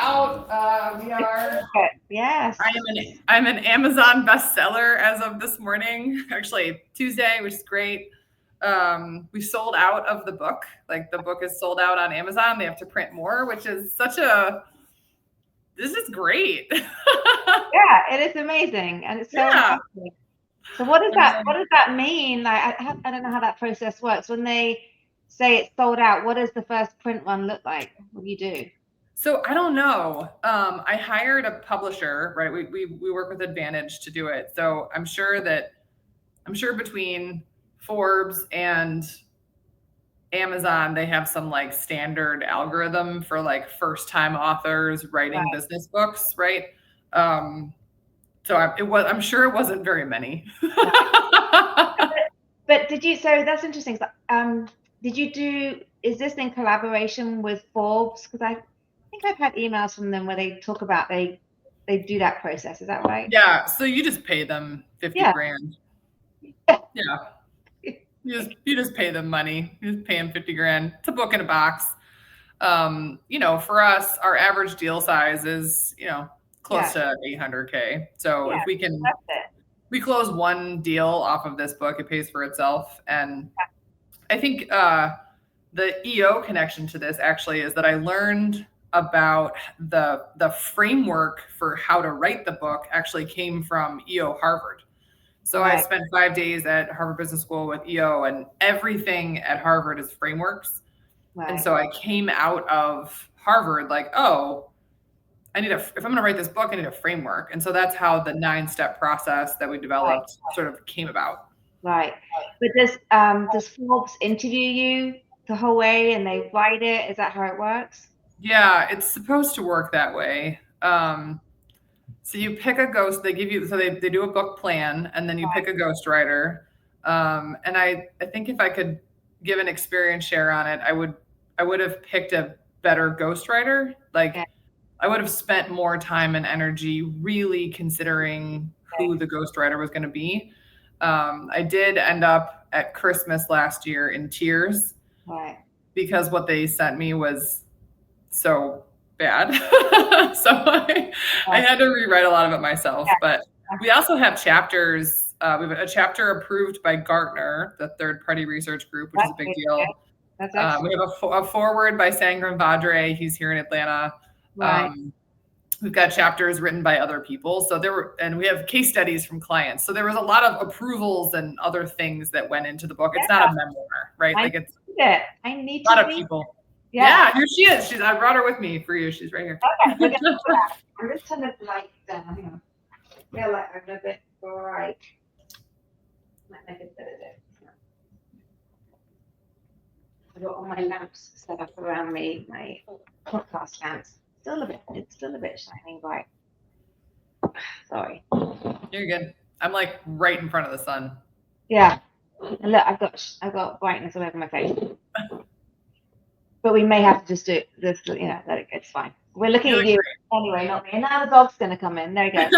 out. We are. Yes. I'm an Amazon bestseller as of this morning. Actually, Tuesday, which is great. We sold out of the book. Like the book is sold out on Amazon. They have to print more, which is this is great. Yeah, it is amazing, and it's so amazing. So what does that mean? Like, I don't know how that process works. When they say it's sold out, what does the first print one look like? What do you do? So I don't know. I hired a publisher, right? We work with Advantage to do it. So I'm sure between Forbes and Amazon, they have some like standard algorithm for like first time authors writing business books, right? So I'm sure it wasn't very many. But did you? So that's interesting. Is this in collaboration with Forbes? Because I think I've had emails from them where they talk about they do that process. Is that right? Yeah. So you just pay them 50 grand. Yeah. You just pay them money. You just pay them 50 grand. It's a book in a box. For us, our average deal size is, close to 800K. So if we close one deal off of this book, it pays for itself. And I think the EO connection to this actually is that I learned about the framework for how to write the book actually came from EO Harvard. So I spent 5 days at Harvard Business School with EO, and everything at Harvard is frameworks. And so I came out of Harvard like, oh, if I'm going to write this book, I need a framework. And so that's how the 9-step process that we developed sort of came about. Right. But does Forbes interview you the whole way and they write it? Is that how it works? Yeah, it's supposed to work that way. So you pick a ghost, they give you, so they do a book plan, and then you pick a ghostwriter. And I think if I could give an experience share on it, I would have picked a better ghostwriter. Like I would have spent more time and energy really considering who the ghostwriter was going to be. I did end up at Christmas last year in tears because what they sent me was so bad. So I had to rewrite a lot of it myself. But we also have chapters. We have a chapter approved by Gartner, the third-party research group, which is a big deal. We have a forward by Sangram Vadre. He's here in Atlanta. We've got chapters written by other people. So and we have case studies from clients. So there was a lot of approvals and other things that went into the book. It's not a memoir, right? I need a lot of people. Yeah, here she is. I brought her with me for you. She's right here. Okay, I'm just turn the light down. Hang on. Feel like I'm a bit bright. Might make it better there. I've got all my lamps set up around me, my podcast lamps. It's still a bit shining bright. Sorry. You're good. I'm like right in front of the sun. Yeah. And look, I've got brightness all over my face. But we may have to just do this, let it go. It's fine. We're looking at you anyway, not me. And now the dog's going to come in. There you go.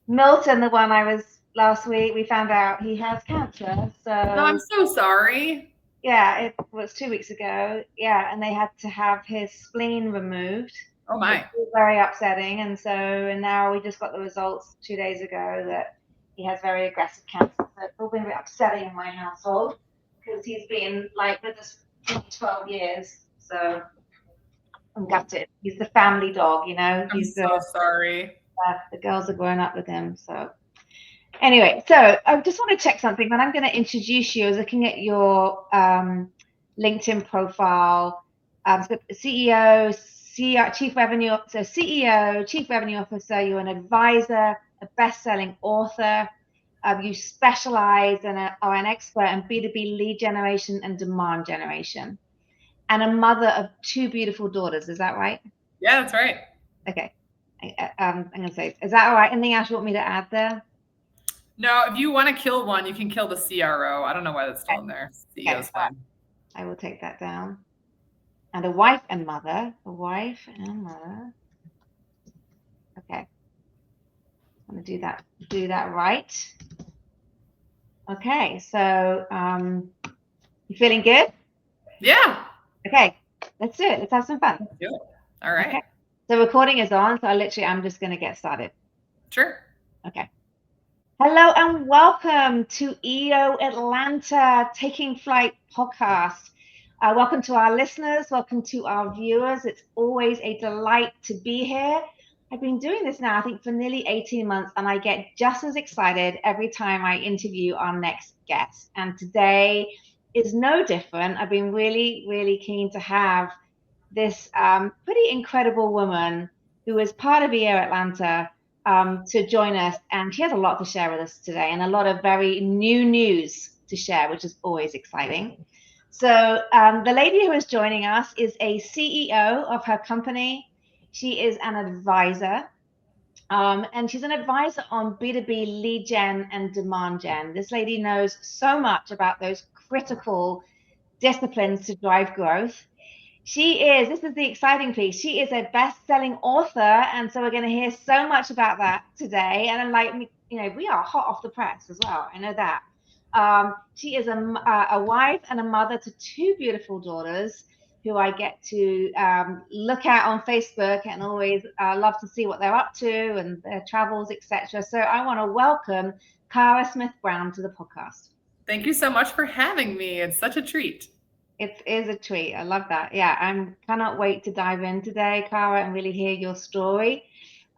Milton, the one I was last week, we found out he has cancer. So I'm so sorry. Yeah, it was 2 weeks ago. Yeah, and they had to have his spleen removed. Oh my! It was very upsetting, and now we just got the results 2 days ago that he has very aggressive cancer. So it's all been a bit upsetting in my household because he's been like with us 12 years. So I'm gutted. He's the family dog, I'm so sorry. The girls are growing up with him. So anyway, so I just want to check something. When I'm going to introduce you, I was looking at your LinkedIn profile. So CEO, Chief Revenue Officer. You're an advisor, a best-selling author. You specialize and are an expert in B2B lead generation and demand generation, and a mother of 2 beautiful daughters. Is that right? Yeah, that's right. Okay. I'm going to say, is that all right? Anything else you want me to add there? No, if you want to kill one, you can kill the CRO. I don't know why that's still in there. CEO's fine. I will take that down. And a wife and mother. Okay. I'm going to do that right. Okay, so you feeling good? Yeah. Okay, let's do it. Let's have some fun. Let's do it. All right. Okay. So recording is on, so I'm just going to get started. Sure. Okay. Hello and welcome to EO Atlanta Taking Flight podcast. Welcome to our listeners. Welcome to our viewers. It's always a delight to be here. I've been doing this now, I think, for nearly 18 months, and I get just as excited every time I interview our next guest. And today is no different. I've been really, really keen to have this pretty incredible woman who is part of EO Atlanta to join us. And she has a lot to share with us today and a lot of very new news to share, which is always exciting. So the lady who is joining us is a CEO of her company. She is an advisor. And she's an advisor on B2B lead gen and demand gen. This lady knows so much about those critical disciplines to drive growth. This is the exciting piece. She is a best-selling author, and so we're going to hear so much about that today. And then, like, we are hot off the press as well. I know that. She is a wife and a mother to two beautiful daughters who I get to look at on Facebook and always love to see what they're up to and their travels, etc. So I want to welcome Cara Smith Brown to the podcast. Thank you so much for having me. It's such a treat. It is a treat. I love that. Yeah, I cannot wait to dive in today, Cara, and really hear your story.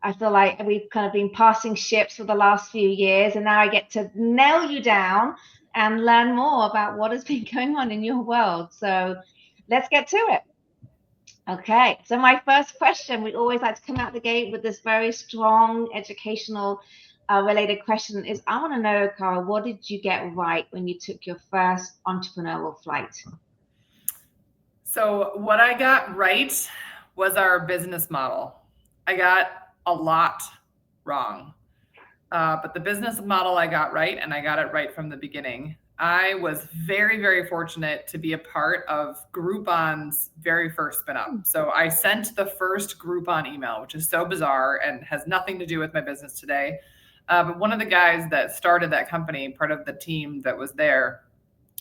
I feel like we've kind of been passing ships for the last few years, and now I get to nail you down and learn more about what has been going on in your world. So let's get to it. Okay, so my first question, we always like to come out the gate with this very strong educational related question is, I want to know, Cara, what did you get right when you took your first entrepreneurial flight? So what I got right was our business model. I got a lot wrong. But the business model I got right, and I got it right from the beginning. I was very, very fortunate to be a part of Groupon's very first spin up. So I sent the first Groupon email, which is so bizarre and has nothing to do with my business today. But one of the guys that started that company, part of the team that was there,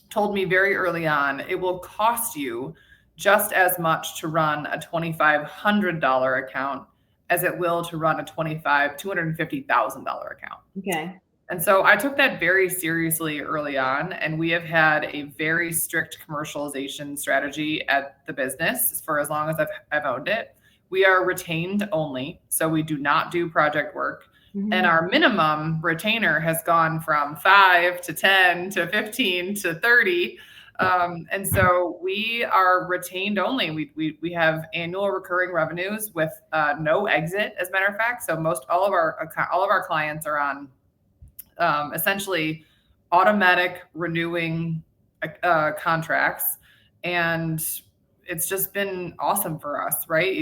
told me very early on, it will cost you just as much to run a $2,500 account as it will to run a $250,000 account. Okay. And so I took that very seriously early on, and we have had a very strict commercialization strategy at the business for as long as I've owned it. We are retained only, so we do not do project work. Mm-hmm. And our minimum retainer has gone from 5 to 10 to 15 to 30. And so we are retained only. We have annual recurring revenues with no exit, as a matter of fact. So all of our clients are on essentially automatic renewing contracts, and it's just been awesome for us, right?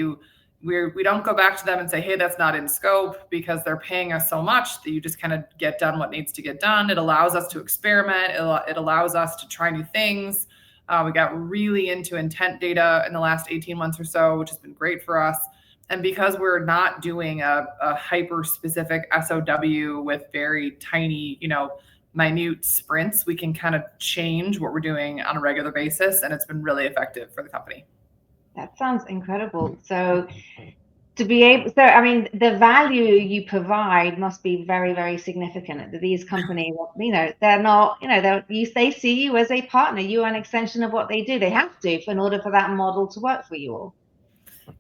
We don't go back to them and say, hey, that's not in scope, because they're paying us so much that you just kind of get done what needs to get done. It allows us to experiment. It allows us to try new things. We got really into intent data in the last 18 months or so, which has been great for us. And because we're not doing a hyper specific SOW with very tiny, minute sprints, we can kind of change what we're doing on a regular basis. And it's been really effective for the company. That sounds incredible. So I mean, the value you provide must be very, very significant. These companies, they're not, they see you as a partner. You are an extension of what they do. They have to, in order for that model to work for you all.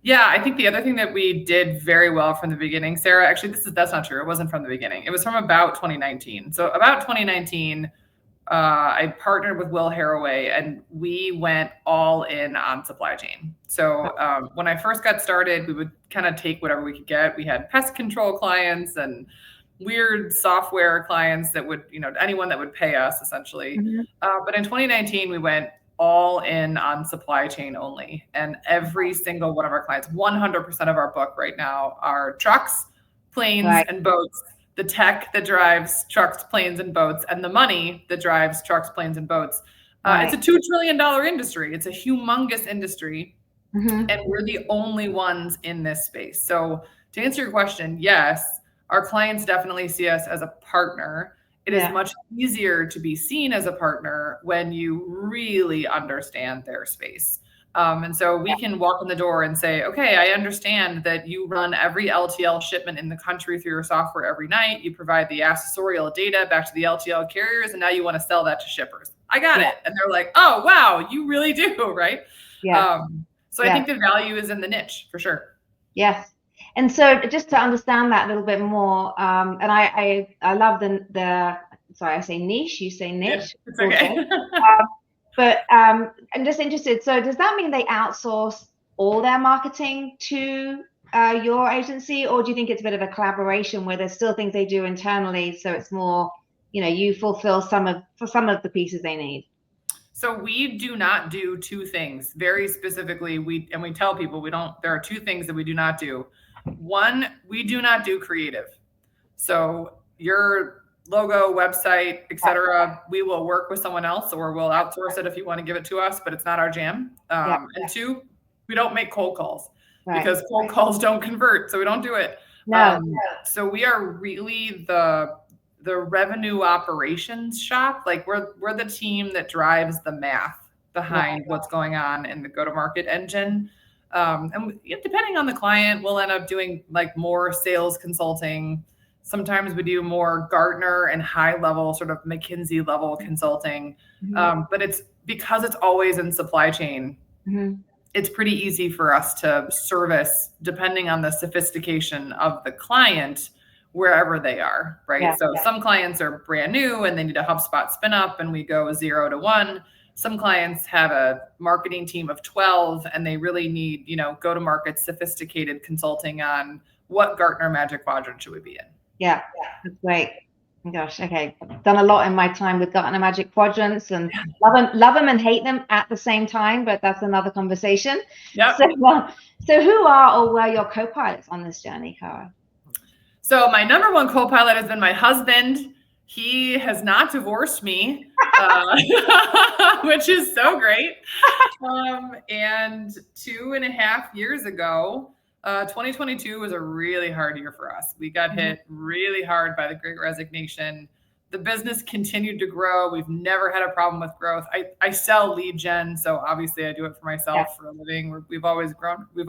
Yeah, I think the other thing that we did very well from the beginning, Sarah, actually, that's not true. It wasn't from the beginning. It was from about 2019. So about 2019, I partnered with Will Haraway, and we went all in on supply chain. So when I first got started, we would kind of take whatever we could get. We had pest control clients and weird software clients that would, anyone that would pay us, essentially. Mm-hmm. But in 2019, we went all in on supply chain only. And every single one of our clients, 100% of our book right now are trucks, planes, and boats. The tech that drives trucks, planes, and boats, and the money that drives trucks, planes, and boats. It's a $2 trillion industry. It's a humongous industry. Mm-hmm. And we're the only ones in this space. So to answer your question, yes, our clients definitely see us as a partner. It is much easier to be seen as a partner when you really understand their space. And so we can walk in the door and say, okay, I understand that you run every LTL shipment in the country through your software every night. You provide the accessorial data back to the LTL carriers, and now you want to sell that to shippers. I got it. And they're like, oh, wow, you really do, right? So I think the value is in the niche for sure. Yes. And so just to understand that a little bit more, and I love the sorry, I say niche, you say niche. It's okay. But I'm just interested. So does that mean they outsource all their marketing to your agency, or do you think it's a bit of a collaboration where there's still things they do internally, so it's more, you fulfill some of the pieces they need? So we do not do two things very specifically. We tell people there are two things that we do not do. One, we do not do creative. So your logo, website, etc., we will work with someone else, or we'll outsource it if you want to give it to us, but it's not our jam. And two, we don't make cold calls because cold calls don't convert. So we don't do it. So we are really the revenue operations shop. Like we're the team that drives the math behind what's going on in the go-to-market engine. And depending on the client, we'll end up doing like more sales consulting. Sometimes we do more Gartner and high level, sort of McKinsey level consulting. But it's because it's always in supply chain. It's pretty easy for us to service, depending on the sophistication of the client, wherever they are, right? So some clients are brand new and they need a HubSpot spin up and we go 0 to 1. Some clients have a marketing team of 12 and they really need, go to market sophisticated consulting on what Gartner Magic Quadrant should we be in. Yeah, that's great. Oh gosh, okay. I've done a lot in my time with Gartner Magic Quadrants and love them and hate them at the same time, but that's another conversation. So who are or were your co-pilots on this journey, Cara? So my number one co-pilot has been my husband. He has not divorced me, which is so great. And 2.5 years ago, 2022 was a really hard year for us. We got hit really hard by the Great Resignation. The business continued to grow. We've never had a problem with growth. I sell lead gen, so obviously I do it for myself for a living. We've always grown. We've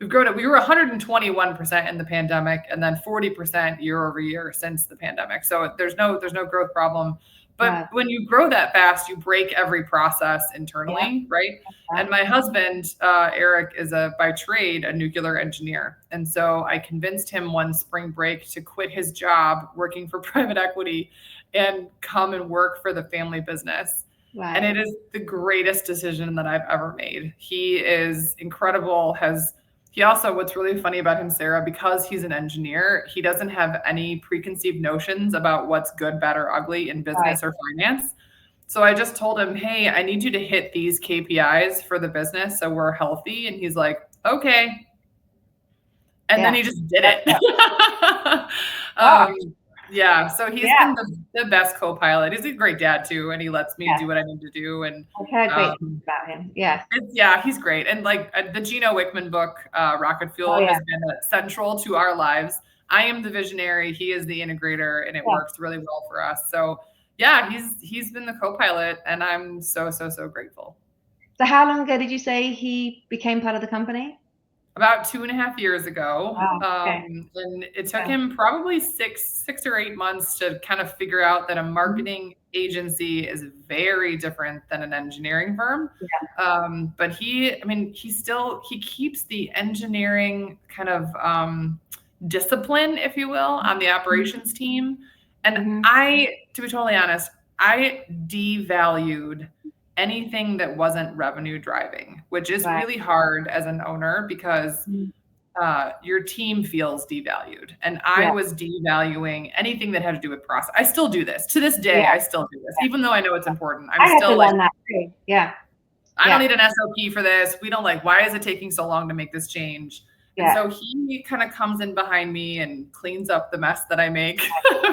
grown it. We were 121% in the pandemic, and then 40% year over year since the pandemic. So there's no growth problem. But when you grow that fast, you break every process internally, right? And my husband, Eric, is by trade a nuclear engineer. And so I convinced him one spring break to quit his job working for private equity and come and work for the family business. And it is the greatest decision that I've ever made. He is incredible. He also, what's really funny about him, Sarah, because he's an engineer, he doesn't have any preconceived notions about what's good, bad, or ugly in business or finance. So I just told him, hey, I need you to hit these KPIs for the business so we're healthy. And he's like, okay. And then he just did it. So he's been the best co-pilot. He's a great dad too, and he lets me do what I need to do. And I've heard great things about him. He's great. And like the Gino Wickman book, Rocket Fuel, has been central to our lives. I am the visionary, he is the integrator, and it works really well for us. So he's been the co-pilot, and I'm so grateful. So how long ago did you say he became part of the company? About 2.5 years ago. And it took him probably six or 8 months to kind of figure out that a marketing agency is very different than an engineering firm. But he keeps the engineering kind of discipline, if you will, on the operations team. And to be totally honest, I devalued anything that wasn't revenue driving, which is really hard as an owner because your team feels devalued. And I was devaluing anything that had to do with process. I still do this to this day. I still do this, even though I know it's important. I'm still like, that too. I don't need an SOP for this. We don't why is it taking so long to make this change? And so he kind of comes in behind me and cleans up the mess that I make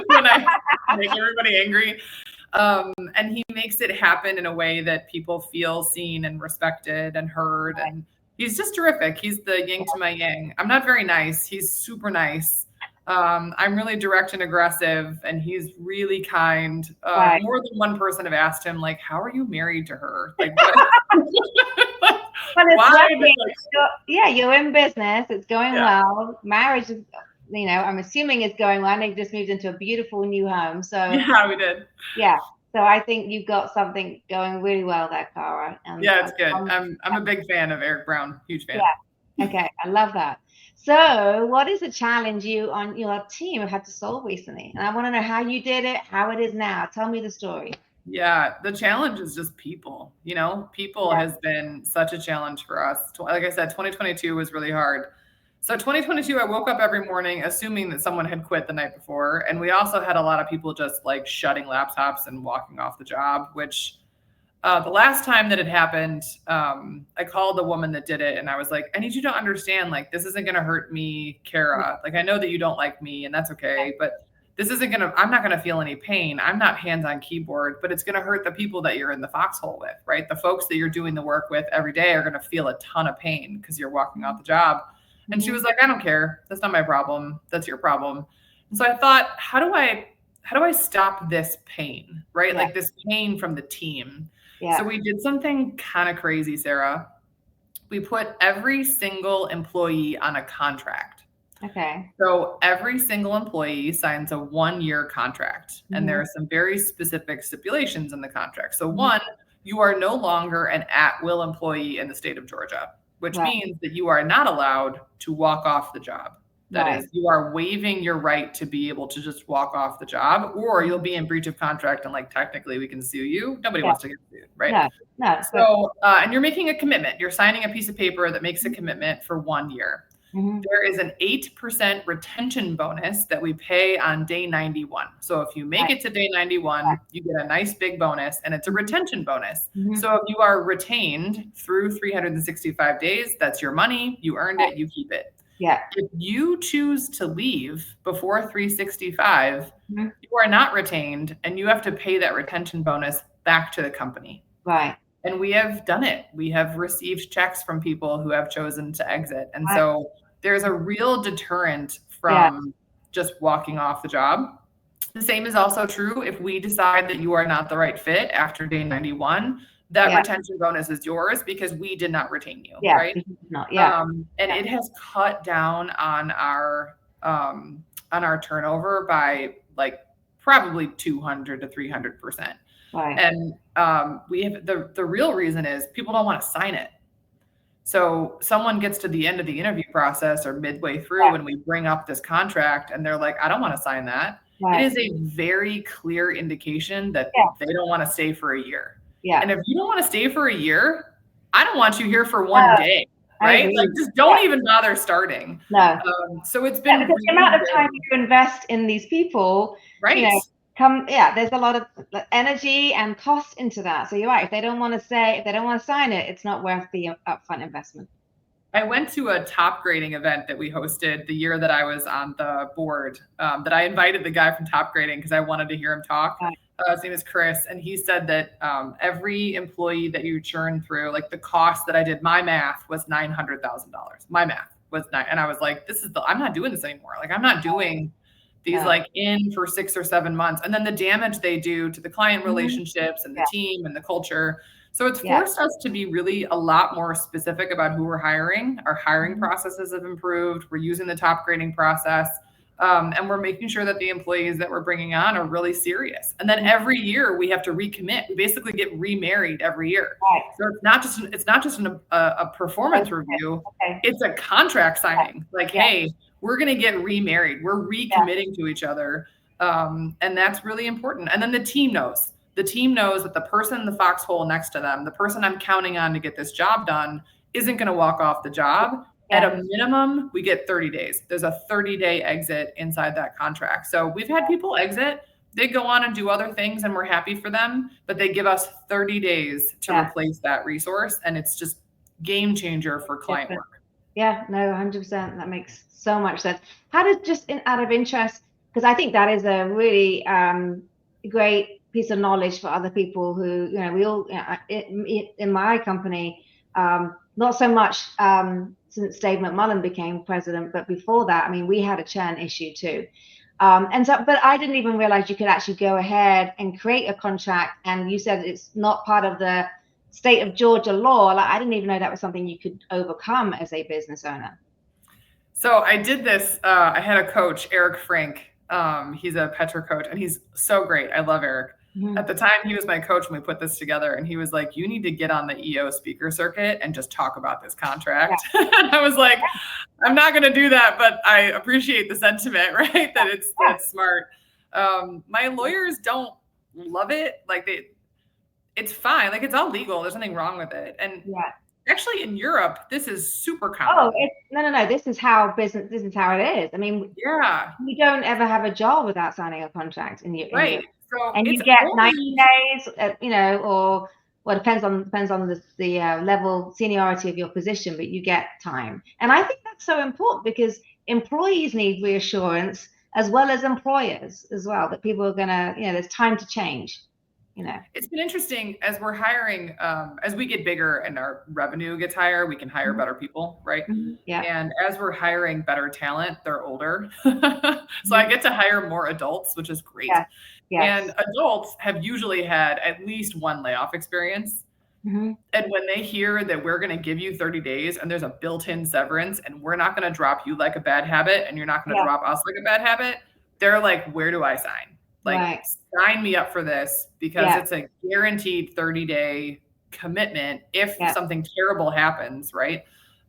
when I make everybody angry. And he makes it happen in a way that people feel seen and respected and heard. And he's just terrific. He's the yin to my yang. I'm not very nice. He's super nice. I'm really direct and aggressive, and he's really kind. More than one person have asked him, how are you married to her? Well, it's Why? working. You're in business. It's going Yeah. well. Marriage is, I'm assuming it's going well. And they just moved into a beautiful new home. So Yeah, we did. yeah. So I think you've got something going really well there, Cara. And Yeah, it's good. I'm a big fan of Eric Brown. Huge fan. yeah. Okay. I love that. So what is a challenge you on your team have had to solve recently? And I want to know how you did it, how it is now. Tell me the story. Yeah, the challenge is just people. People has been such a challenge for us. Like I said, 2022 was really hard. So 2022, I woke up every morning assuming that someone had quit the night before, and we also had a lot of people just like shutting laptops and walking off the job, which the last time that it happened, I called the woman that did it and I was like, I need you to understand, like, this isn't going to hurt me, Kara. Like, I know that you don't like me and that's okay, but I'm not going to feel any pain. I'm not hands on keyboard, but it's going to hurt the people that you're in the foxhole with, right? The folks that you're doing the work with every day are going to feel a ton of pain because you're walking off the job. And she was like, I don't care. That's not my problem. That's your problem. And so I thought, how do I stop this pain, right? Like this pain from the team. So we did something kind of crazy, Sarah. We put every single employee on a contract. Okay. So every single employee signs a 1-year contract, and there are some very specific stipulations in the contract. So one, you are no longer an at-will employee in the state of Georgia, which means that you are not allowed to walk off the job. That is, you are waiving your right to be able to just walk off the job, or you'll be in breach of contract and like technically we can sue you. Nobody wants to get sued, right? No. So, and you're making a commitment. You're signing a piece of paper that makes a commitment for 1 year. There is an 8% retention bonus that we pay on day 91. So if you make it to day 91, you get a nice big bonus, and it's a retention bonus. So if you are retained through 365 days, that's your money. You earned it. You keep it. Yeah. If you choose to leave before 365, you are not retained, and you have to pay that retention bonus back to the company. Right. And we have done it. We have received checks from people who have chosen to exit. And so there's a real deterrent from just walking off the job. The same is also true if we decide that you are not the right fit after day 91. That retention bonus is yours because we did not retain you, right? And it has cut down on our turnover by like probably 200 to 300%. And we have the real reason is people don't want to sign it. So someone gets to the end of the interview process or midway through and we bring up this contract and they're like, I don't want to sign that. It is a very clear indication that they don't want to stay for a year. And if you don't want to stay for a year, I don't want you here for 1 day, right? Like just don't even bother starting. No. So it's been because the amount of time you invest in these people, right? There's a lot of energy and cost into that. So you're right. If they don't want to sign it, it's not worth the upfront investment. I went to a top grading event that we hosted the year that I was on the board, that I invited the guy from top grading because I wanted to hear him talk. His name is Chris. And he said that every employee that you churn through, like the cost that I did, my math was $900,000. My math was and I was like, I'm not doing this anymore. Like I'm not doing these like in for 6 or 7 months. And then the damage they do to the client relationships and the team and the culture. So it's forced us to be really a lot more specific about who we're hiring. Our hiring processes have improved. We're using the top grading process. And we're making sure that the employees that we're bringing on are really serious. And then every year we have to recommit. We basically get remarried every year. So it's not just a performance review. It's a contract signing. Like, hey, we're going to get remarried. We're recommitting to each other. And that's really important. And then the team knows. The team knows that the person in the foxhole next to them, the person I'm counting on to get this job done, isn't going to walk off the job. At a minimum, we get 30 days. There's a 30-day exit inside that contract. So we've had people exit. They go on and do other things, and we're happy for them. But they give us 30 days to replace that resource, and it's just game changer for client work. Yeah, no, 100%. That makes so much sense. How does out of interest, because I think that is a really great piece of knowledge for other people who, we all, in my company, not so much since Dave McMullen became president, but before that, I mean, we had a churn issue too. But I didn't even realize you could actually go ahead and create a contract. And you said it's not part of the state of Georgia law, like I didn't even know that was something you could overcome as a business owner. So I did this. I had a coach, Eric Frank. He's a Petra coach, and he's so great. I love Eric. At the time, he was my coach when we put this together, and he was like, "You need to get on the EO speaker circuit and just talk about this contract." Yeah. And I was like, "I'm not going to do that, but I appreciate the sentiment, right? That's smart." My lawyers don't love it. Like it's fine. Like it's all legal. There's nothing wrong with it. And actually, in Europe, this is super common. Oh, no. This is how This is how it is. I mean, you don't ever have a job without signing a contract in your right. So and you get 90 days, you know, or well, depends on the level seniority of your position, but you get time. And I think that's so important because employees need reassurance as well as employers as well, that people are gonna, you know, there's time to change. You know, it's been interesting as we're hiring, as we get bigger and our revenue gets higher, we can hire better people, right? Yeah. And as we're hiring better talent, they're older. So I get to hire more adults, which is great. And adults have usually had at least one layoff experience. And when they hear that we're going to give you 30 days and there's a built-in severance and we're not going to drop you like a bad habit and you're not going to drop us like a bad habit, they're like, where do I sign? Like, sign me up for this because it's a guaranteed 30-day commitment if something terrible happens, right?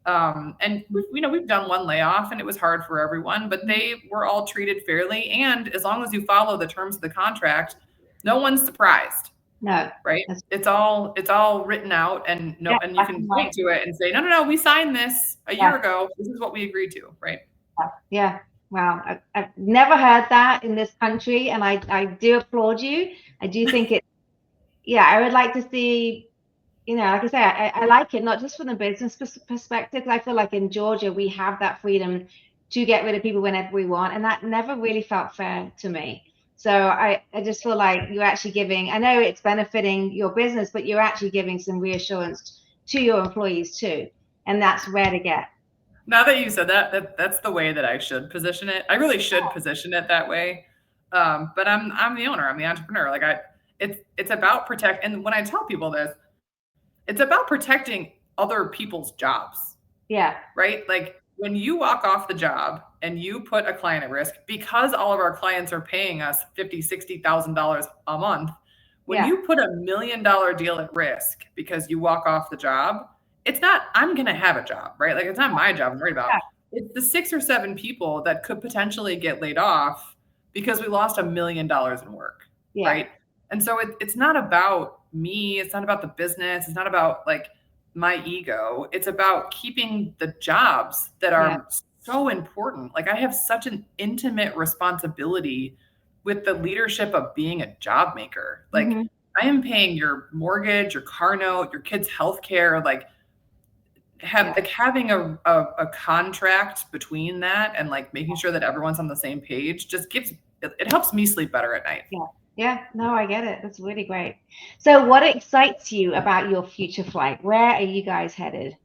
And we've done one layoff and it was hard for everyone, but they were all treated fairly. And as long as you follow the terms of the contract, no one's surprised. No, right? It's all written out, and and you can point to it and say, no, we signed this a year ago. This is what we agreed to, right? Yeah. Wow, I've never heard that in this country, and I do applaud you. I do think it. Yeah, I would like to see. You know, like I say, I like it not just from the business perspective. I feel like in Georgia we have that freedom to get rid of people whenever we want, and that never really felt fair to me. So I just feel like you're actually giving. I know it's benefiting your business, but you're actually giving some reassurance to your employees too, and that's rare to get. Now that you said that, that's the way that I should position it. I really should position it that way. But I'm the owner. I'm the entrepreneur. Like it's about protect. And when I tell people this, it's about protecting other people's jobs. Yeah. Right. Like when you walk off the job and you put a client at risk, because all of our clients are paying us $50,000, $60,000 a month. When you put $1 million deal at risk because you walk off the job, it's not, I'm going to have a job, right? Like it's not my job I'm worried about. It's the 6 or 7 people that could potentially get laid off because we lost $1 million in work, right? And so it's not about me. It's not about the business. It's not about like my ego. It's about keeping the jobs that are so important. Like I have such an intimate responsibility with the leadership of being a job maker. Like I am paying your mortgage, your car note, your kids' healthcare, like having a contract between that and like making sure that everyone's on the same page just it helps me sleep better at night. Yeah, no, I get it. That's really great. So what excites you about your future flight? Where are you guys headed?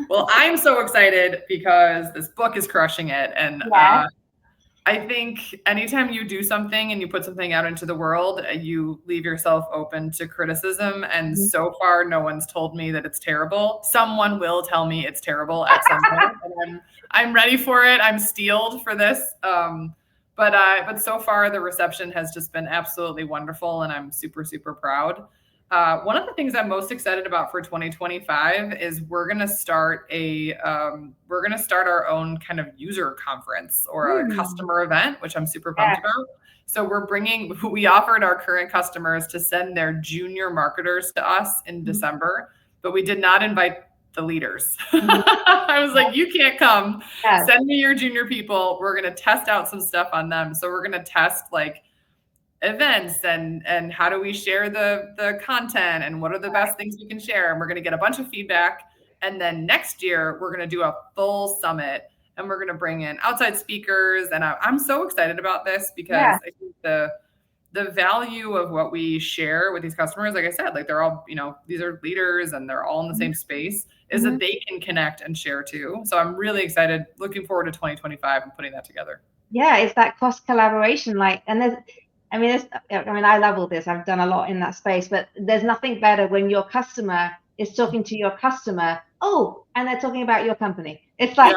Well, I'm so excited because this book is crushing it. And I think anytime you do something and you put something out into the world, you leave yourself open to criticism. And so far, no one's told me that it's terrible. Someone will tell me it's terrible at some point. And I'm ready for it. I'm steeled for this. But so far, the reception has just been absolutely wonderful. And I'm super, super proud. One of the things I'm most excited about for 2025 is we're going to start our own kind of user conference or a customer event, which I'm super pumped about. So we offered our current customers to send their junior marketers to us in December, but we did not invite the leaders. I was like, you can't come. Send me your junior people. We're going to test out some stuff on them. So we're going to test like events and how do we share the content and what are the best things we can share, and we're going to get a bunch of feedback, and then next year we're going to do a full summit and we're going to bring in outside speakers, and I'm so excited about this because I think the value of what we share with these customers, like I said, like they're all, these are leaders and they're all in the same space, is that they can connect and share too. So I'm really excited, looking forward to 2025 and putting that together. Yeah, it's that cross collaboration, I love all this. I've done a lot in that space, but there's nothing better when your customer is talking to your customer. Oh, and they're talking about your company. It's like,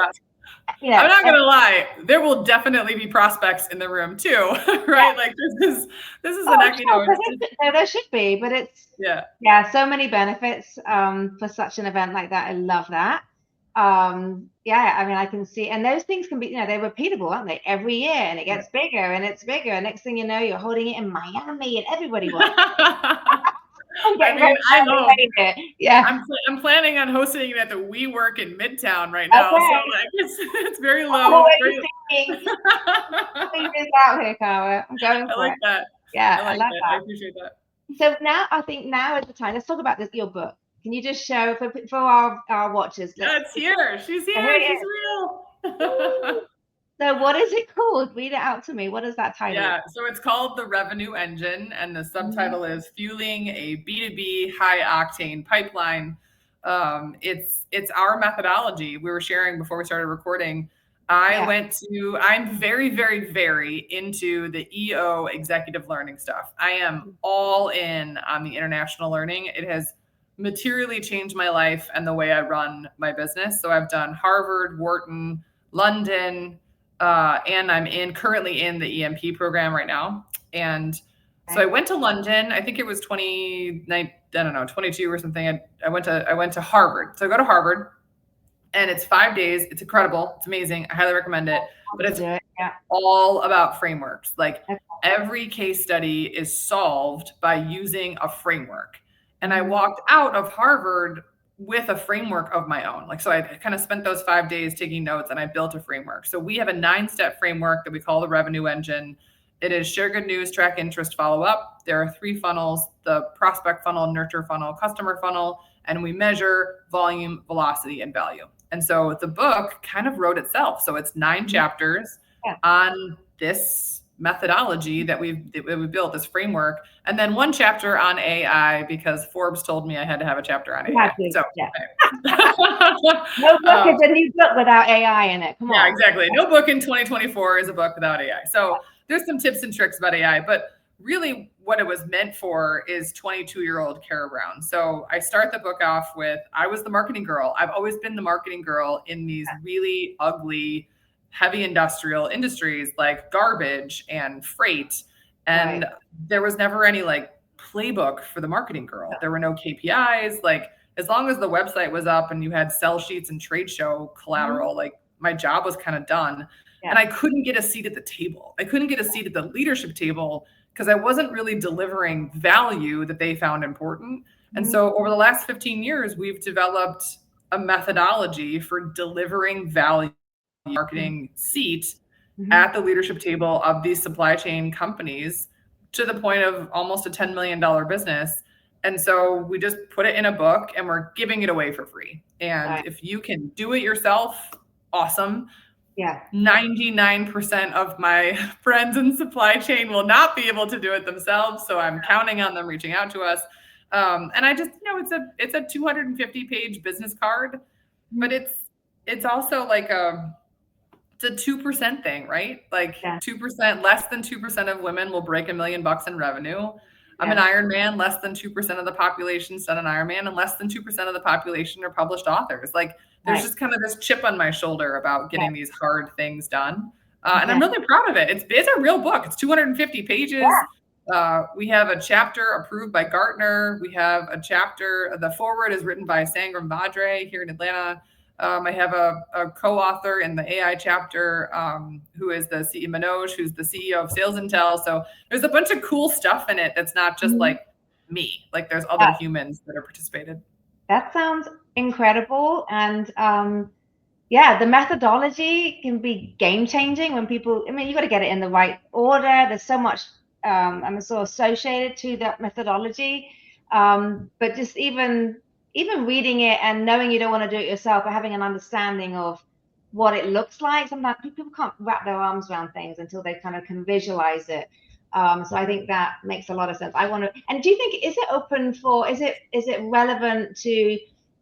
I'm not gonna lie, there will definitely be prospects in the room too, right? Like this is an there should be, but it's so many benefits for such an event like that. I love that. I mean, I can see, and those things can be, they're repeatable, aren't they? Every year, and it gets bigger and it's bigger. And next thing you know, you're holding it in Miami, and everybody wants. I mean, I hope. Yeah. I'm planning on hosting it at the WeWork in Midtown right now. Okay. So like it's very low. Out here, Cara. I'm going for it. I like that. Yeah, I like that. I appreciate that. So I think now is the time. Let's talk about your book. Can you just show for our watchers? Yeah, it's here. She's here. She's real. So what is it called? Read it out to me. What is that title? Yeah, so it's called The Revenue Engine, and the subtitle is Fueling a B2B High Octane Pipeline. It's our methodology. We were sharing before we started recording. I'm very, very, very into the EO executive learning stuff. I am all in on the international learning. It has materially changed my life and the way I run my business. So I've done Harvard, Wharton, London, and I'm currently in the EMP program right now. And so I went to London. I think it was 22 or something. I went to Harvard. So I go to Harvard, and it's 5 days. It's incredible. It's amazing. I highly recommend it. But it's all about frameworks. Like every case study is solved by using a framework. And I walked out of Harvard with a framework of my own. Like, so I kind of spent those 5 days taking notes, and I built a framework. So we have a 9-step framework that we call the Revenue Engine. It is share good news, track interest, follow up. There are 3 funnels: the prospect funnel, nurture funnel, customer funnel, and we measure volume, velocity, and value. And so the book kind of wrote itself. So it's 9 chapters on this methodology that we built, this framework, and then 1 chapter on AI, because Forbes told me I had to have a chapter on AI. So, no book is a new book without AI in it. Come on. Yeah, exactly. No book in 2024 is a book without AI. So there's some tips and tricks about AI, but really what it was meant for is 22-year-old Kara Brown. So I start the book off with, I was the marketing girl. I've always been the marketing girl in these really ugly, heavy industrial industries like garbage and freight. And there was never any like playbook for the marketing girl. There were no KPIs. Like as long as the website was up and you had sell sheets and trade show collateral, like my job was kind of done. And I couldn't get a seat at the table. I couldn't get a seat at the leadership table because I wasn't really delivering value that they found important. And so over the last 15 years, we've developed a methodology for delivering value marketing seat at the leadership table of these supply chain companies to the point of almost a $10 million business. And so we just put it in a book and we're giving it away for free. And if you can do it yourself, awesome. 99% of my friends in supply chain will not be able to do it themselves. So I'm counting on them reaching out to us. And I just, it's a 250-page business card, but it's also like it's a 2% thing, right? Like 2%, less than 2% of women will break $1 million in revenue. I'm an Ironman. Less than 2% of the population's done an Ironman, and less than 2% of the population are published authors. Like there's just kind of this chip on my shoulder about getting these hard things done. And I'm really proud of it. It's a real book. It's 250 pages. We have a chapter approved by Gartner. We have a chapter, the foreword is written by Sangram Vadre here in Atlanta. I have a co-author in the AI chapter, who is the CEO, Manoj, who's the CEO of Sales Intel. So there's a bunch of cool stuff in it that's not just like me. Like there's other humans that are participated. That sounds incredible. And the methodology can be game changing when people, you got to get it in the right order. There's so much so associated to that methodology. But just even reading it and knowing you don't want to do it yourself, but having an understanding of what it looks like. Sometimes people can't wrap their arms around things until they kind of can visualize it. So I think that makes a lot of sense. And do you think, is it relevant to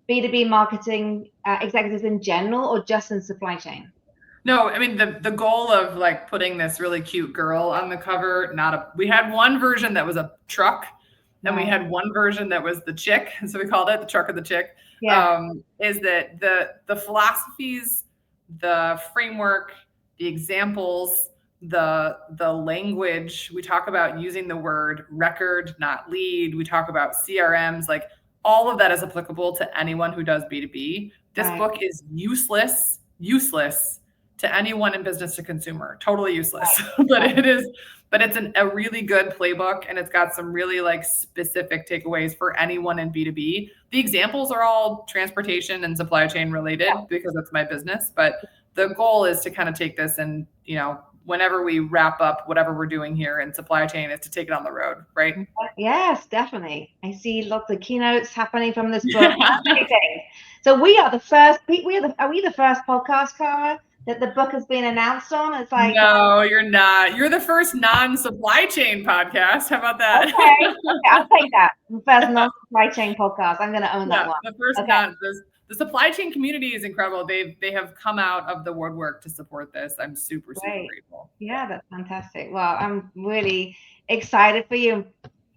B2B marketing executives in general, or just in supply chain? No, I mean, the goal of like putting this really cute girl on the cover, we had one version that was a truck. and we Right. had one version that was the chick, so we called it the truck of the chick. Yeah. Is that the philosophies, the framework, the examples, the language. We talk about using the word record, not lead. We talk about CRMs, like all of that is applicable to anyone who does B2B. This Right. book is useless to anyone in business to consumer, totally useless. But Right. it's a really good playbook, and it's got some really like specific takeaways for anyone in B2B. The examples are all transportation and supply chain related because that's my business, but the goal is to kind of take this and, whenever we wrap up whatever we're doing here in supply chain, is to take it on the road, right? Yes, definitely. I see lots of keynotes happening from this book. Amazing. So we are the first. Are we the first podcast, Cara, that the book has been announced on? It's like No, you're not. You're the first non-supply chain podcast. How about that? Okay, I'll take that. The first non-supply chain podcast. I'm going to own that one. The first Okay. the supply chain community is incredible. They have come out of the woodwork to support this. I'm super grateful. Yeah, that's fantastic. Well, I'm really excited for you.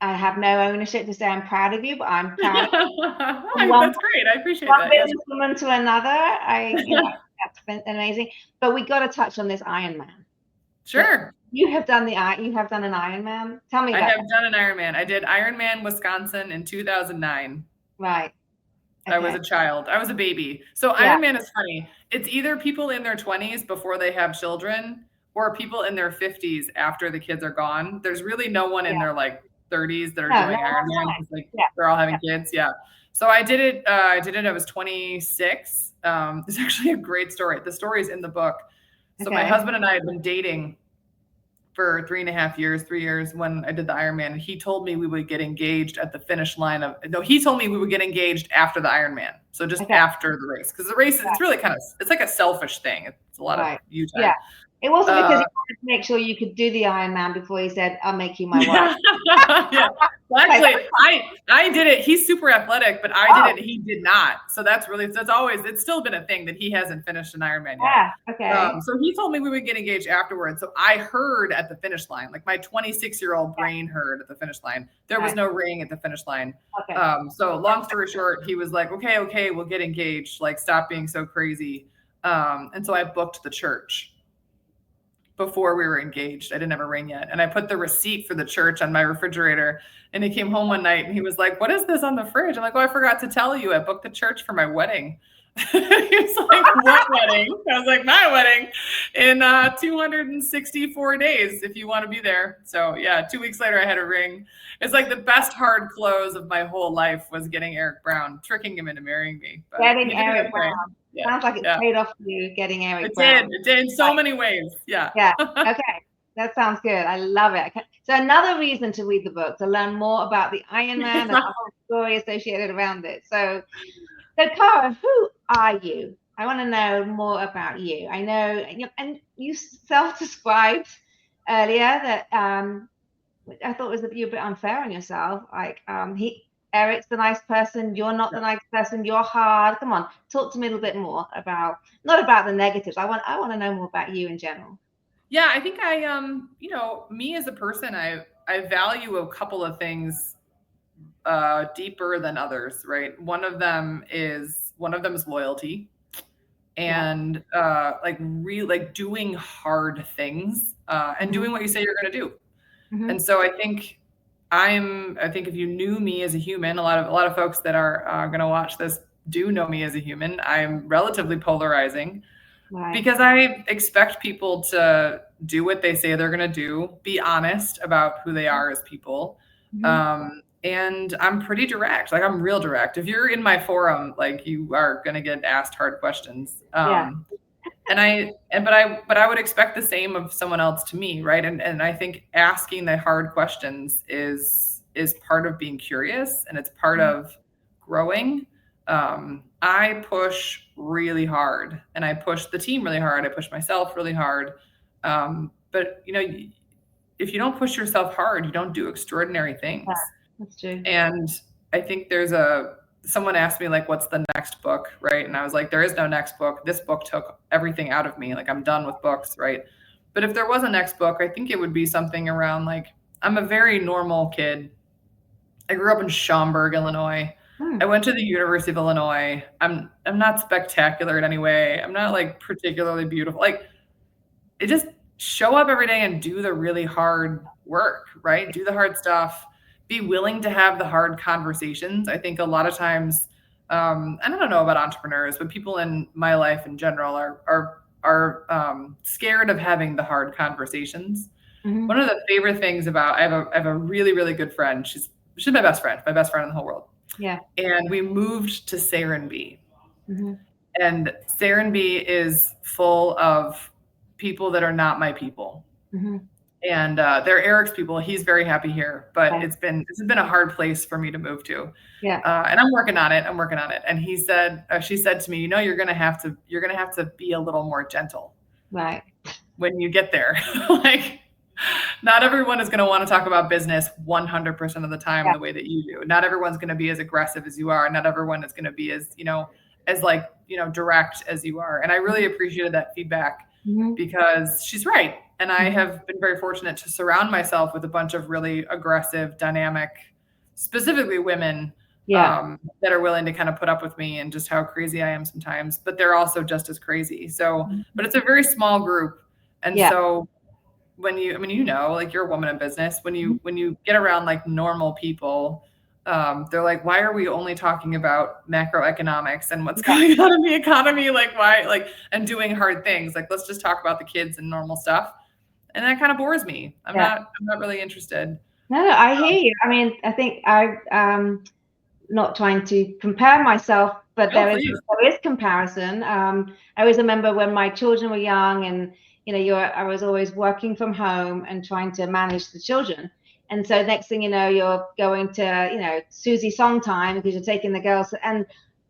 I have no ownership to say I'm proud of you, but I'm proud of you. That's great. I appreciate that. One businesswoman to another. That's been amazing. But we got to touch on this Ironman. Sure. You have done an Ironman. Tell me about I have done an Ironman. I did Ironman Wisconsin in 2009. Right. Okay. I was a child. I was a baby. So Ironman is funny. It's either people in their 20s before they have children, or people in their 50s after the kids are gone. There's really no one in their like 30s that are doing Ironman. Like they're all having kids. Yeah. So I did it. I was 26. It's actually a great story. The story is in the book. So my husband and I had been dating for 3 years when I did the Ironman. And he told me we would get engaged at the finish line he told me we would get engaged after the Ironman. So just after the race. Because the race, it's really it's like a selfish thing. It's a lot of you time. Yeah. It wasn't because he wanted to make sure you could do the Ironman before he said, I'll make you my wife. Yeah. Well, actually, I did it. He's super athletic, but I did it and he did not. So it's still been a thing that he hasn't finished an Ironman yet. Yeah, okay. So he told me we would get engaged afterwards. So I heard at the finish line, like my 26-year-old brain heard at the finish line. There was no ring at the finish line. Okay. So long story short, he was like, okay, we'll get engaged. Like, stop being so crazy. And so I booked the church before we were engaged. I didn't have a ring yet. And I put the receipt for the church on my refrigerator, and he came home one night and he was like, what is this on the fridge? I'm like, I forgot to tell you, I booked the church for my wedding. He was like, what wedding? I was like, my wedding in 264 days, if you want to be there. So yeah, 2 weeks later I had a ring. It's like the best hard close of my whole life was getting Eric Brown, tricking him into marrying me. Getting Eric Brown. Yeah. Sounds like it paid off for you getting Eric Brown. It did in so many ways. Yeah. Yeah. Okay. That sounds good. I love it. So another reason to read the book, to learn more about the Ironman and the whole story associated around it. So Cara, who are you? I want to know more about you. I know, and you self-described earlier that I thought was you a bit unfair on yourself. Like Eric's the nice person. You're not the nice person. You're hard. Come on, talk to me a little bit more not about the negatives. I want to know more about you in general. Yeah, I think me as a person, I value a couple of things deeper than others, right? One of them is loyalty, and doing hard things and doing what you say you're going to do. Mm-hmm. And so I think if you knew me as a human, a lot of folks that are going to watch this do know me as a human. I'm relatively polarizing. Right. Because I expect people to do what they say they're going to do, be honest about who they are as people. Mm-hmm. And I'm pretty direct. Like, I'm real direct. If you're in my forum, like, you are going to get asked hard questions. But I would expect the same of someone else to me. Right. And I think asking the hard questions is part of being curious, and it's part of growing. I push really hard, and I push the team really hard. I push myself really hard. But if you don't push yourself hard, you don't do extraordinary things. Yeah, that's true. And I think someone asked me, like, what's the next book? Right. And I was like, there is no next book. This book took everything out of me. Like, I'm done with books. Right. But if there was a next book, I think it would be something around, like, I'm a very normal kid. I grew up in Schaumburg, Illinois. I Hmm. went to the University of Illinois. I'm not spectacular in any way. I'm not like particularly beautiful. Like it just show up every day and do the really hard work, right? Do the hard stuff. Be willing to have the hard conversations. I think a lot of times, and I don't know about entrepreneurs, but people in my life in general are scared of having the hard conversations. Hmm. One of the favorite things about I have a really really good friend. She's my best friend in the whole world. Yeah. And we moved to Serenbe, Hmm. and Serenbe is full of people that are not my people. Hmm. And they're Eric's people. He's very happy here, but Yeah. this has been a hard place for me to move to. Yeah. And I'm working on it. I'm working on it. And she said to me, you're gonna have to be a little more gentle Right. when you get there. Like, not everyone is going to want to talk about business 100% of the time Yeah. the way that you do. Not everyone's going to be as aggressive as you are. Not everyone is going to be as, as like, direct as you are. And I really appreciated that feedback Hmm. because she's right. And I Hmm. have been very fortunate to surround myself with a bunch of really aggressive, dynamic, specifically women Yeah. that are willing to kind of put up with me and just how crazy I am sometimes, but they're also just as crazy. So, but it's a very small group. And Yeah. so when you, I mean, like you're a woman in business, when you get around like normal people, they're like, why are we only talking about macroeconomics and what's Yeah. going on in the economy? Like, why, like, and doing hard things? Like, let's just talk about the kids and normal stuff. And that kind of bores me. Yeah. I'm not really interested. No, no, I hear you. I mean, I think not trying to compare myself, but Oh, please. there is comparison. I always remember when my children were young, and I was always working from home and trying to manage the children. And so next thing you know, you're going to Susie song time because you're taking the girls, and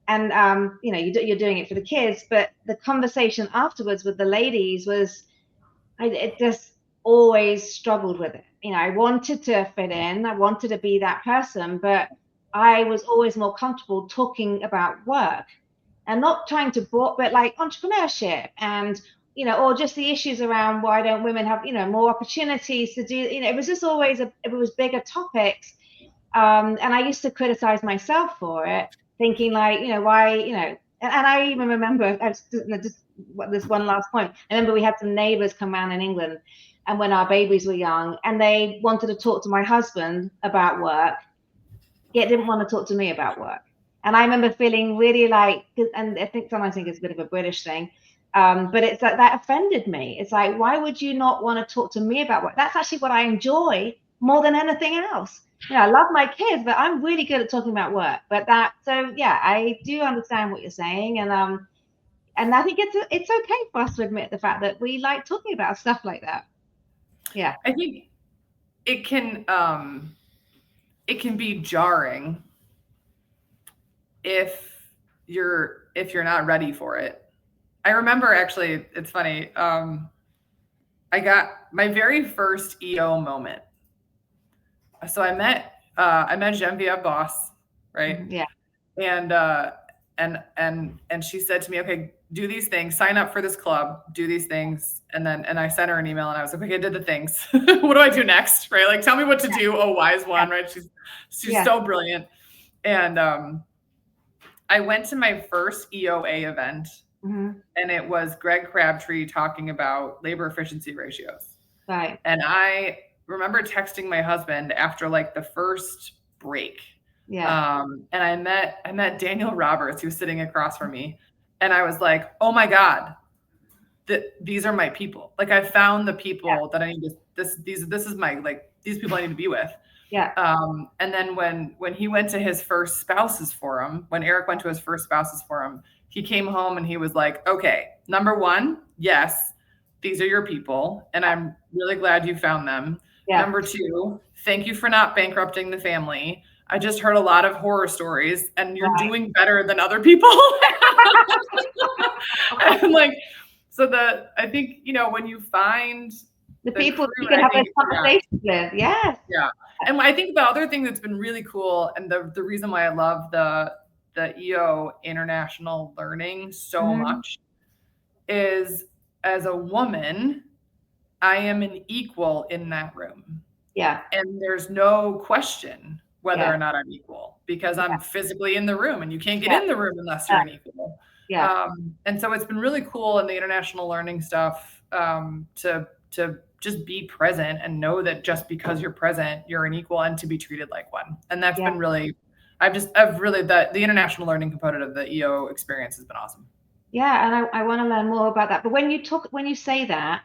you're doing it for the kids. But the conversation afterwards with the ladies was, it just always struggled with it. I wanted to fit in, I wanted to be that person, but I was always more comfortable talking about work and not trying to bore, but like entrepreneurship and, or just the issues around why don't women have, more opportunities to do, it was just always, it was bigger topics. And I used to criticize myself for it, thinking like, why, and I even remember, just this one last point. I remember we had some neighbors come around in England, and when our babies were young, and they wanted to talk to my husband about work, yet didn't want to talk to me about work. And I remember feeling really like, and I think sometimes I think it's a bit of a British thing, but it's like that offended me. It's like, why would you not want to talk to me about work? That's actually what I enjoy more than anything else. I love my kids, but I'm really good at talking about work. So yeah, I do understand what you're saying, and I think it's okay for us to admit the fact that we like talking about stuff like that. Yeah. I think it can, it can be jarring if you're not ready for it. I remember actually, it's funny. I got my very first EO moment. So I met Genevieve Boss, right? Yeah. And and she said to me, okay, do these things, sign up for this club, do these things, and I sent her an email and I was like, okay, I did the things. What do I do next, right? Like, tell me what to do. Oh, wise Yeah. one, right? She's Yeah. so brilliant. And I went to my first EOA event, Mm-hmm. and it was Greg Crabtree talking about labor efficiency ratios. Right. And I remember texting my husband after like the first break. Yeah. And I met Daniel Roberts, who was sitting across from me. And I was like, oh my God, these are my people. Like, I found the people that I need to, this is my, like, these people I need to be with. Yeah. And then when he went to his first spouses forum, when Eric went to his first spouses forum, he came home and he was like, okay, number one, yes, these are your people, and I'm really glad you found them. Yeah. Number two, thank you for not bankrupting the family. I just heard a lot of horror stories, and you're Right. doing better than other people. And like, I think, when you find The the people crew, you and can I have those think, yeah, conversations with. Yes. yeah. And I think the other thing that's been really cool, and the reason why I love the EO international learning so Mm-hmm. much, is as a woman, I am an equal in that room. Yeah. And there's no question. whether Yeah. or not I'm equal, because Yeah. I'm physically in the room and you can't get Yeah. in the room unless you're an equal. Yeah. And so it's been really cool in the international learning stuff, to just be present and know that just because you're present, you're an equal and to be treated like one. And that's Yeah. been really, I've really, the international learning component of the EO experience has been awesome. Yeah, and I want to learn more about that. But when you say that,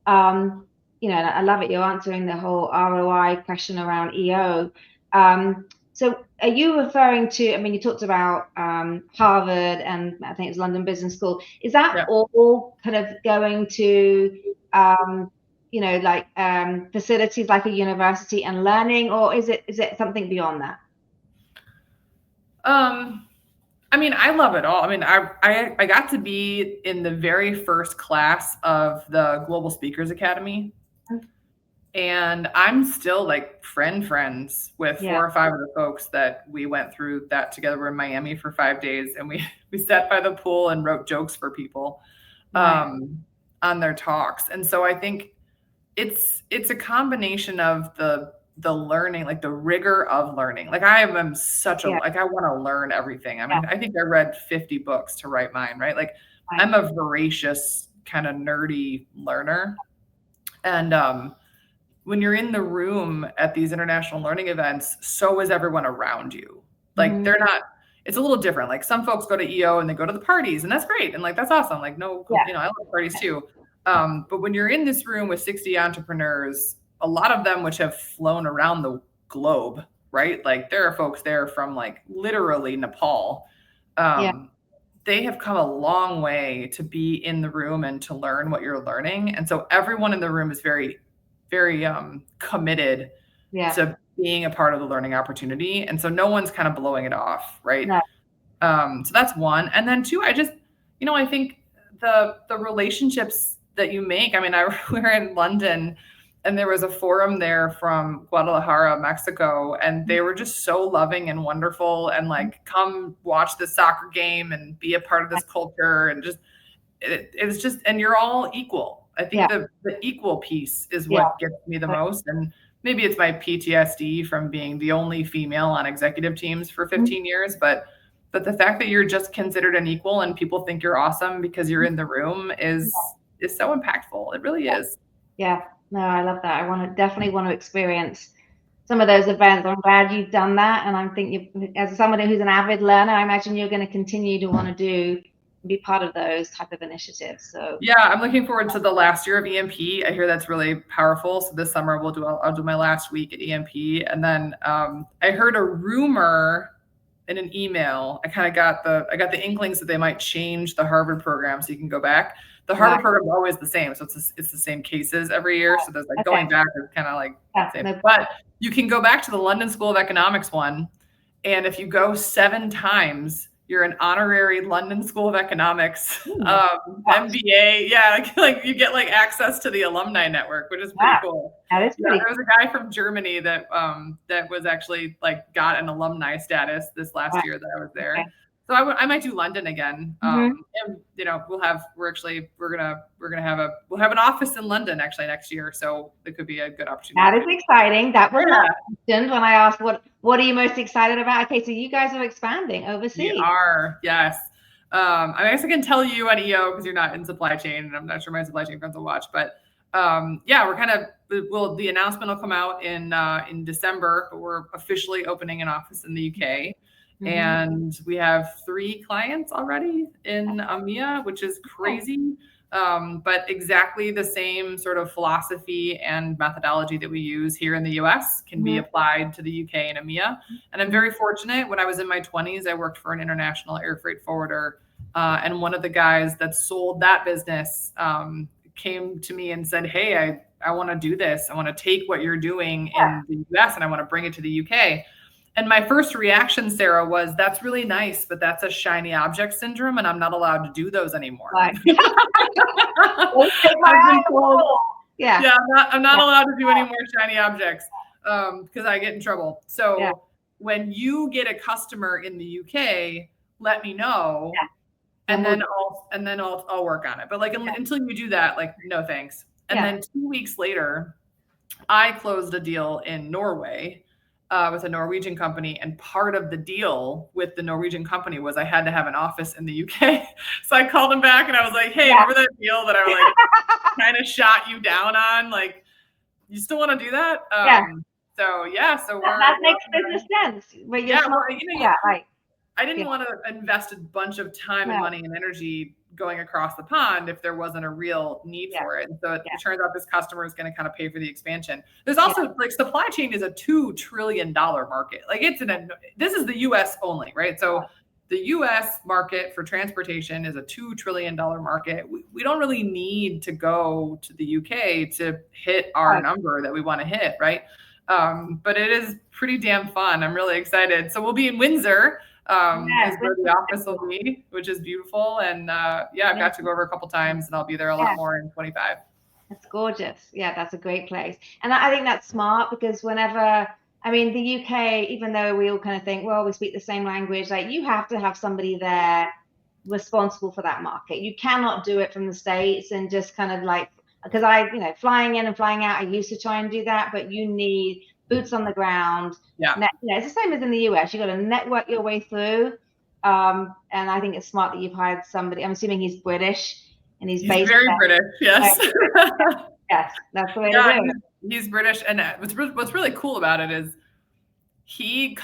you know, and I love it, you're answering the whole ROI question around EO. So are you referring to, I mean, you talked about Harvard and I think it's London Business School. Is that Yeah. all kind of going to, you know, like facilities like a university and learning, or is it something beyond that? I mean, I love it all. I mean, I got to be in the very first class of the Global Speakers Academy, and I'm still like friends with Yeah. 4 or 5 of the folks that we went through that together. We're in Miami for 5 days, and we sat by the pool and wrote jokes for people Right. on their talks. And so I think it's a combination of the learning, like the rigor of learning. Like I am such a, Yeah. like I want to learn everything. I Yeah. mean, I think I read 50 books to write mine, right? Like Right. I'm a voracious kind of nerdy learner. And when you're in the room at these international learning events, so is everyone around you. Like they're not, it's a little different. Like some folks go to EO and they go to the parties, and that's great. And like that's awesome. Like no, Yeah. you know, I love parties too. But when you're in this room with 60 entrepreneurs, a lot of them which have flown around the globe, right? Like there are folks there from like literally Nepal. Yeah. They have come a long way to be in the room and to learn what you're learning. And so everyone in the room is very, very committed Yeah. to being a part of the learning opportunity. And so no one's kind of blowing it off, right? No. So that's one. And then two, I just, you know, I think the relationships that you make. I mean, we were in London and there was a forum there from Guadalajara, Mexico, and they were just so loving and wonderful and like, come watch the soccer game and be a part of this culture. And just, it was just, and you're all equal. I think Yeah. the equal piece is Yeah. what gets me the most. And maybe it's my PTSD from being the only female on executive teams for 15 years, but the fact that you're just considered an equal and people think you're awesome because you're in the room is so impactful. It really is. Yeah. No, I love that. I definitely want to experience some of those events. I'm glad you've done that. And I'm thinking, as somebody who's an avid learner, I imagine you're going to continue to want to be part of those type of initiatives. So yeah, I'm looking forward to the last year of EMP. I hear that's really powerful. So this summer I'll do my last week at EMP. And then I heard a rumor in an email. I got the inklings that they might change the Harvard program so you can go back. The Harvard program is always the same, so it's the same cases every year. So there's like going back is kind of like same. But you can go back to the London School of Economics one, and if you go 7 times, you're an honorary London School of Economics MBA. Yeah, like you get like access to the alumni network, which is pretty cool. That is pretty. There was a guy from Germany that was actually like got an alumni status this last year that I was there. Okay. So I might do London again. And you know, we'll have an office in London actually next year, so it could be a good opportunity. That is exciting. That was not mentioned when I asked what are you most excited about. Okay, so you guys are expanding overseas. We are, yes. I guess I can tell you at EO because you're not in supply chain, and I'm not sure my supply chain friends will watch, but yeah, we're kind of the announcement will come out in December, but we're officially opening an office in the UK. And we have 3 clients already in EMEA, which is crazy. But exactly the same sort of philosophy and methodology that we use here in the US can be applied to the UK and EMEA. And I'm very fortunate. When I was in my 20s, I worked for an international air freight forwarder. And one of the guys that sold that business came to me and said, hey, I want to do this. I want to take what you're doing in the US and I want to bring it to the UK. And my first reaction, Sarah, was that's really nice, but that's a shiny object syndrome, and I'm not allowed to do those anymore. Right. Yeah, I'm not allowed to do any more shiny objects because I get in trouble. So when you get a customer in the UK, let me know, and then I'll work on it. But like until you do that, like no thanks. And then 2 weeks later, I closed a deal in Norway. with a Norwegian company, and part of the deal with the Norwegian company was I had to have an office in the UK. So I called him back and I was like, hey, remember that deal that I like kind of shot you down on? Like, you still want to do that? So that makes business sense. But you're smart. I didn't want to invest a bunch of time and money and energy going across the pond if there wasn't a real need for it. And so it turns out this customer is going to kind of pay for the expansion. There's also like supply chain is a $2 trillion market. Like this is the US only, right? So the US market for transportation is a $2 trillion market. We don't really need to go to the UK to hit our number that we want to hit, right? But it is pretty damn fun. I'm really excited. So we'll be in Windsor. Is where the office will be, which is beautiful. And I've got to go over a couple times, and I'll be there a lot more in 25. That's gorgeous. Yeah, that's a great place. And I think that's smart because whenever, I mean, the UK, even though we all kind of think, well, we speak the same language, like you have to have somebody there responsible for that market. You cannot do it from the States and just kind of like, because flying in and flying out, I used to try and do that, but you need boots on the ground. It's the same as in the US. You got to network your way through. And I think it's smart that you've hired somebody. I'm assuming he's British and he's based very British. Yes. Yes, that's the way to do it. He's British, and what's really cool about it is he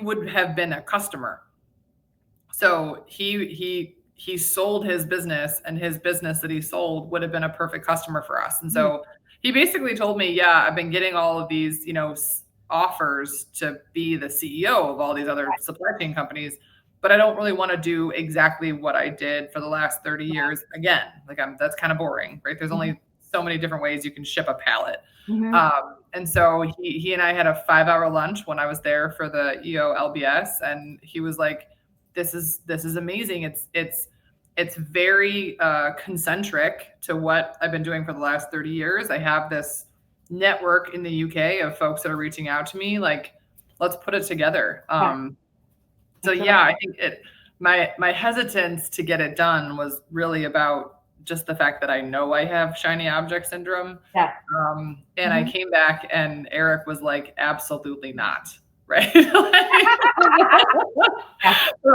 would have been a customer. So he sold his business, and his business that he sold would have been a perfect customer for us. And so he basically told me, I've been getting all of these, offers to be the CEO of all these other supply chain companies, but I don't really want to do exactly what I did for the last 30 years again. Like that's kind of boring, right? There's only so many different ways you can ship a pallet. And so he and I had a 5-hour lunch when I was there for the EO LBS, and he was like, this is amazing. It's very concentric to what I've been doing for the last 30 years. I have this network in the UK of folks that are reaching out to me. Like, let's put it together. I think my hesitance to get it done was really about just the fact that I know I have shiny object syndrome. And I came back and Eric was like, absolutely not. Right. So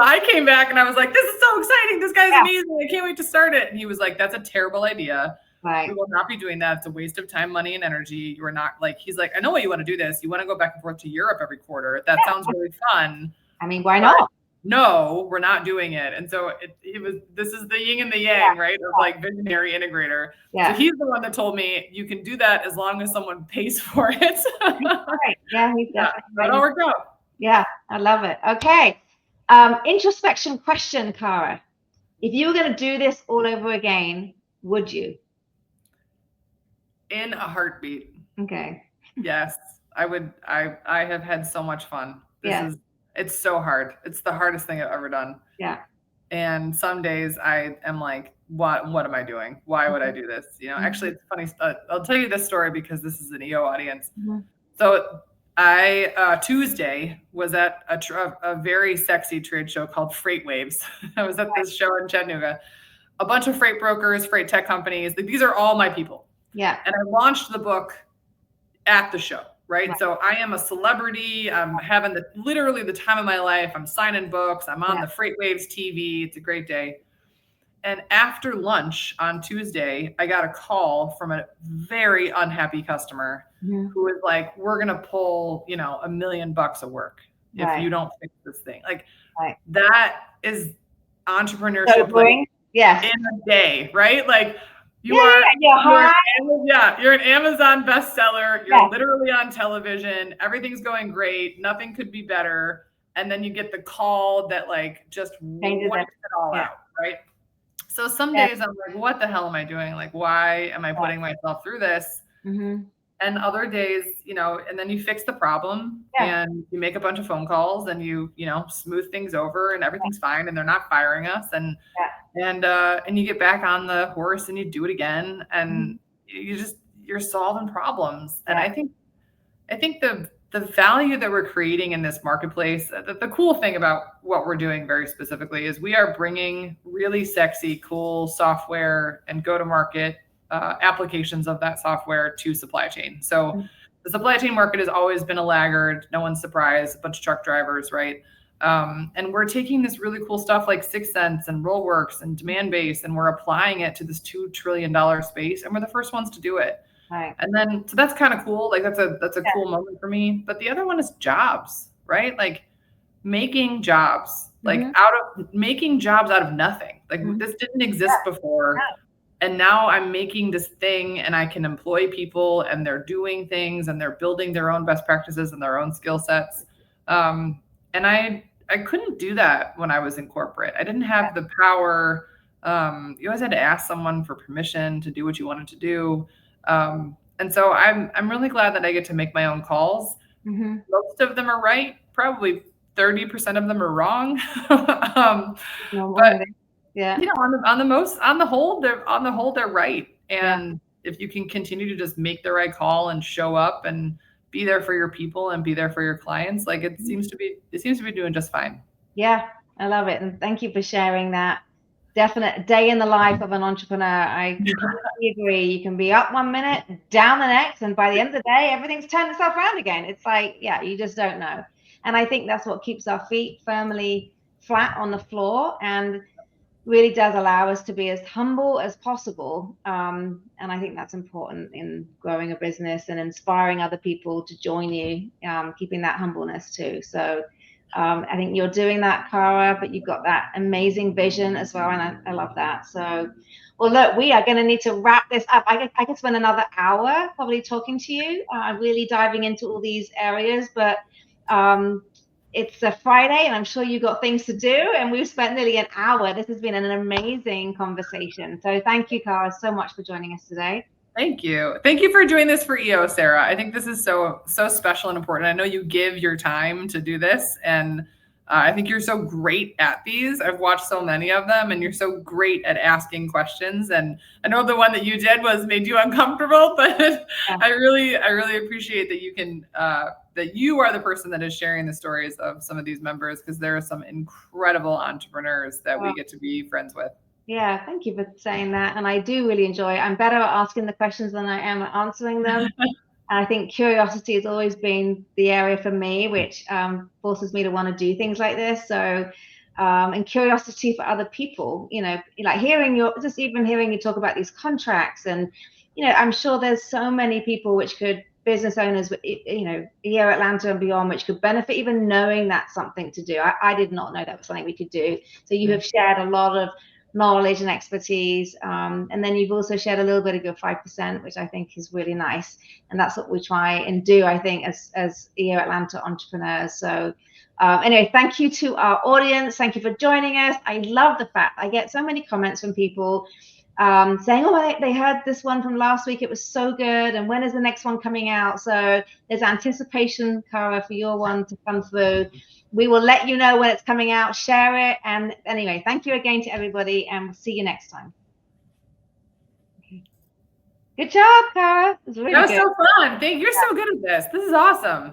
I came back and I was like, this is so exciting. This guy's amazing. I can't wait to start it. And he was like, that's a terrible idea. We will not be doing that. It's a waste of time, money, and energy. You are not like, he's like, I know why you want to do this. You want to go back and forth to Europe every quarter. That sounds really fun. I mean, why not? No, we're not doing it. And so this is the yin and the yang, right? Of like visionary integrator. So he's the one that told me you can do that as long as someone pays for it. He's definitely that all worked out. Yeah, I love it. Okay. Introspection question, Cara. If you were going to do this all over again, would you? In a heartbeat. Okay. Yes, I would. I have had so much fun. It's so hard. It's the hardest thing I've ever done. Yeah. And some days I am like, what am I doing? Why would I do this? Actually, it's funny. I'll tell you this story because this is an EO audience. So I Tuesday was at a very sexy trade show called Freight Waves. I was at this show in Chattanooga. A bunch of freight brokers, freight tech companies. These are all my people. Yeah. And I launched the book at the show, right? So I am a celebrity. I'm having literally the time of my life. I'm signing books. I'm on the Freight Waves TV. It's a great day. And after lunch on Tuesday, I got a call from a very unhappy customer who was like, we're going to pull, $1 million of work if you don't fix this thing. Like that is entrepreneurship in a day, right? Like you're an Amazon bestseller. You're literally on television. Everything's going great. Nothing could be better. And then you get the call that like just wipes it all out, right? So some days I'm like, what the hell am I doing? Like, why am I putting myself through this? And other days, and then you fix the problem and you make a bunch of phone calls and you smooth things over and everything's fine and they're not firing us. And you get back on the horse and you do it again and you're solving problems. And I think the value that we're creating in this marketplace, the cool thing about what we're doing very specifically is we are bringing really sexy, cool software and go-to-market applications of that software to supply chain. So the supply chain market has always been a laggard. No one's surprised. A bunch of truck drivers, right? And we're taking this really cool stuff like 6sense and Rollworks and demand base, and we're applying it to this $2 trillion space, and we're the first ones to do it. Right. And then, so that's kind of cool. Like that's a cool moment for me. But the other one is jobs, right? Like making jobs, like making jobs out of nothing. Like this didn't exist before. And now I'm making this thing, and I can employ people, and they're doing things, and they're building their own best practices and their own skill sets. And I couldn't do that when I was in corporate. I didn't have the power. You always had to ask someone for permission to do what you wanted to do. And so I'm really glad that I get to make my own calls. Most of them are right. Probably 30% of them are wrong. But yeah, you know, on the whole, they're right. And if you can continue to just make the right call and show up and be there for your people and be there for your clients, like it seems to be doing just fine. Yeah, I love it. And thank you for sharing that. Definite day in the life of an entrepreneur. I completely agree. You can be up 1 minute, down the next, and by the end of the day, everything's turned itself around again. It's like, yeah, you just don't know. And I think that's what keeps our feet firmly flat on the floor and really does allow us to be as humble as possible. And I think that's important in growing a business and inspiring other people to join you, keeping that humbleness too. So I think you're doing that, Cara, but you've got that amazing vision as well. And I love that. So, well, look, we are going to need to wrap this up. I could spend another hour probably talking to you, really diving into all these areas, but it's a Friday and I'm sure you've got things to do, and we've spent nearly an hour. This has been an amazing conversation. So thank you, Cara, so much for joining us today. Thank you. Thank you for doing this for EO, Sarah. I think this is so special and important. I know you give your time to do this, and I think you're so great at these. I've watched so many of them, and you're so great at asking questions. And I know the one that you did made you uncomfortable, but I really appreciate that you can that you are the person that is sharing the stories of some of these members, because there are some incredible entrepreneurs that we get to be friends with. Yeah, thank you for saying that. And I do really enjoy it. I'm better at asking the questions than I am at answering them. I think curiosity has always been the area for me, which forces me to want to do things like this. So, and curiosity for other people, you know, like hearing you talk about these contracts, and, you know, I'm sure there's so many people business owners, you know, here at Atlanta and beyond, which could benefit even knowing that's something to do. I did not know that was something we could do. So you have shared a lot of knowledge and expertise, and then you've also shared a little bit of your 5%, which I think is really nice, and that's what we try and do, I think, as EO Atlanta entrepreneurs. So anyway, thank you to our audience. Thank you for joining us. I love the fact I get so many comments from people saying, oh, they heard this one from last week, it was so good, and when is the next one coming out? So there's anticipation, Cara, for your one to come through. We will let you know when it's coming out. Share it. And anyway, thank you again to everybody, and we'll see you next time. Okay. Good job, Cara. It was really good. That was so fun. You're so good at this. This is awesome.